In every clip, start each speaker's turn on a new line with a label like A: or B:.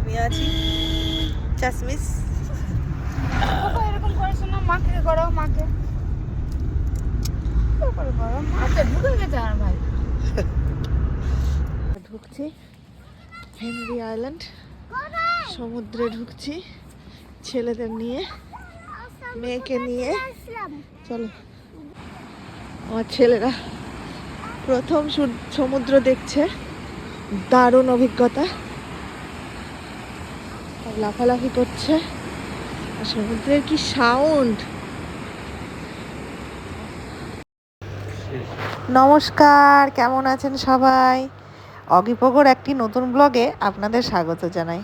A: আমি আছি চাশমিশ।
B: এরকম করেছো না, মাকে করো, মাকে করে করো, মাকে ঢুকে গেছে আর ভাই।
A: ঢুকছি হেনরি আইল্যান্ড, সমুদ্রে ঢুকছি ছেলেদের নিয়ে, মেয়েকে নিয়ে। চলো, আমার ছেলেরা প্রথম সমুদ্র দেখছে, দারুণ অভিজ্ঞতা। লাফালাফি করছে আর সমুদ্রের কি সাউন্ড। নমস্কার, কেমন আছেন সবাই? অগিপগর একটি নতুন ব্লগে আপনাদের স্বাগত জানাই।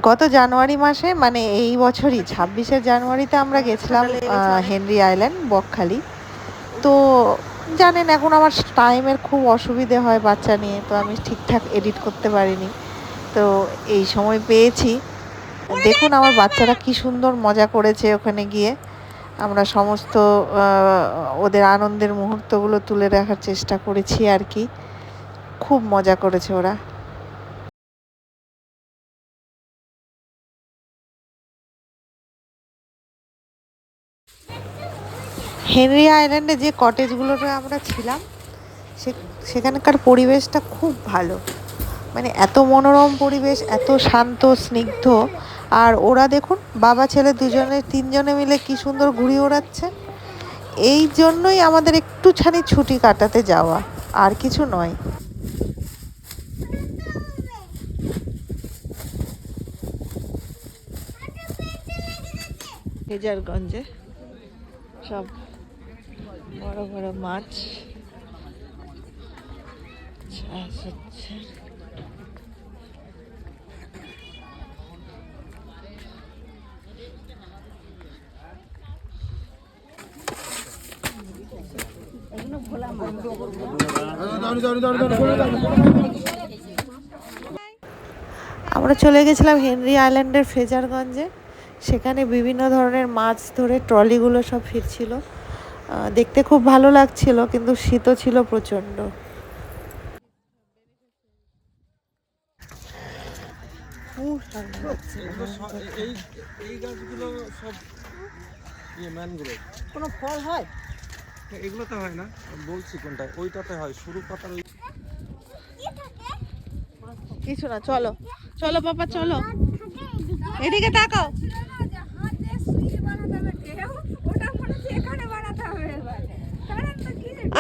A: গত জানুয়ারি মাসে, মানে এই বছরই 26শে জানুয়ারিতে আমরা গেছিলাম হেনরি আইল্যান্ড, বকখালি। তো জানেন এখন আমার টাইমের খুব অসুবিধে হয় বাচ্চা নিয়ে, তো আমি ঠিকঠাক এডিট করতে পারিনি। তো এই সময় পেয়েছি। দেখুন আমার বাচ্চারা কি সুন্দর মজা করেছে ওখানে গিয়ে। আমরা সমস্ত ওদের আনন্দের মুহূর্তগুলো তুলে রাখার চেষ্টা করেছি আর কি। খুব মজা করেছে ওরা। হেনরি আইল্যান্ডে যে কটেজগুলোতে আমরা ছিলাম সেখানকার পরিবেশটা খুব ভালো, মানে এত মনোরম পরিবেশ, এত শান্ত স্নিগ্ধ। আর ওরা দেখুন বাবা ছেলে তিনজনে মিলে কি সুন্দর ঘুড়ি ওড়াচ্ছে। এই জন্যই আমাদের একটুখানি ছুটি কাটাতে যাওয়া, আর কিছু নয়। হেজারগঞ্জে সব বড় বড় মাছ চাষ হচ্ছে। আমরা চলে গেছিলাম হেনরি আইল্যান্ডের ফ্রেজারগঞ্জে। সেখানে বিভিন্ন ধরনের মাছ ধরে ট্রলিগুলো সব ফিরছিল। দেখতে খুব ভালো লাগছিল, কিন্তু শীতও ছিল প্রচণ্ড। কোনো ফল হয়?
C: এগুলোতে হয় না, বলছি কোনটা, ওইটাতে হয়, শুরু পাতার।
A: কিছু না, চলো চলো বাবা, চলো এদিকে তাকাও।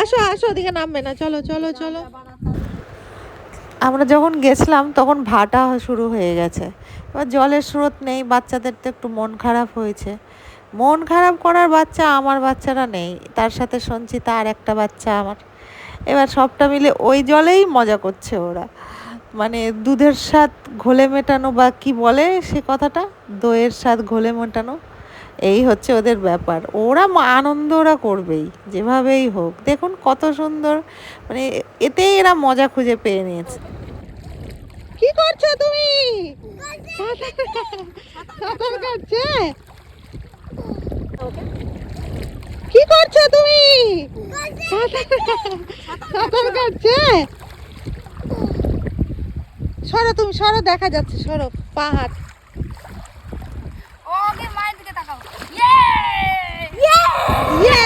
A: আসো আসো, ওদিকে নামবে না, চলো চলো চলো। আমরা যখন গেছিলাম তখন ভাটা শুরু হয়ে গেছে। এবার জলের স্রোত নেই, বাচ্চাদের তো একটু মন খারাপ হয়েছে। মন খারাপ করার বাচ্চা আমার বাচ্চারা নেই, তার সাথে সঞ্চিতা আর একটা বাচ্চা আমার। এবার সবটা মিলে ওই জলেই মজা করছে ওরা। মানে দুধের স্বাদ ঘোলে মেটানো, বা কি বলে সে কথাটা, দইয়ের স্বাদ ঘোলে মেটানো, এই হচ্ছে ওদের ব্যাপার। ওরা আনন্দ ওরা করবেই যেভাবেই হোক। দেখুন কত সুন্দর, মানে এতেই এরা মজা খুঁজে পেয়ে নিয়েছে। কি করছো তুমি? সাঁতার কাটছে? কি করছো তুমি? সাঁতার কাটছে? সরো তুমি, সরো, দেখা যাচ্ছে, সরো পাহাড়।
B: ওকে মায়ের দিকে তাকাও। ইয়ে ইয়ে
A: ইয়ে!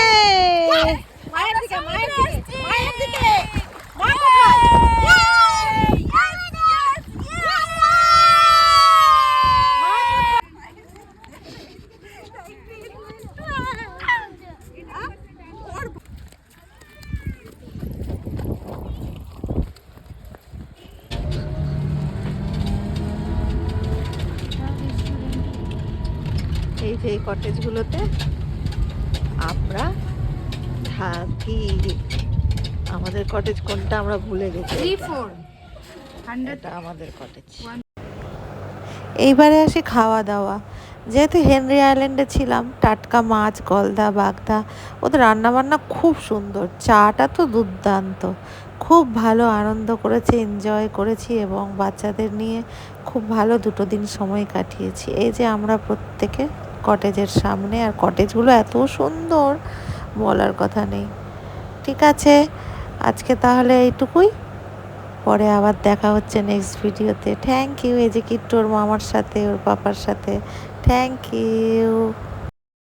B: মায়ের দিকে, মায়ের দিকে, মায়ের দিকে।
A: মা কোথায়? এই যে এই কটেজগুলোতে আমরা থাকি। আমাদের কটেজ কোনটা আমরা ভুলে গেছি।
B: 3-4
A: এটা আমাদের কটেজ। এইবারে আসি খাওয়া দাওয়া। যেহেতু হেনরি আইল্যান্ডে ছিলাম, টাটকা মাছ, গলদা, বাগদা, ওদের রান্নাবান্না খুব সুন্দর। চাটা তো দুর্দান্ত। খুব ভালো আনন্দ করেছি, এনজয় করেছি, এবং বাচ্চাদের নিয়ে খুব ভালো 2 দিন সময় কাটিয়েছি। এই যে আমরা প্রত্যেকে কটেজের সামনে, আর কটেজগুলো এত সুন্দর বলার কথা নেই। ঠিক আছে, আজকে তাহলে এইটুকুই। পরে আবার দেখা হচ্ছে নেক্সট ভিডিওতে। Thank you. এই যে কিট্টু ওর মামার সাথে ওর পাপার সাথে। Thank you.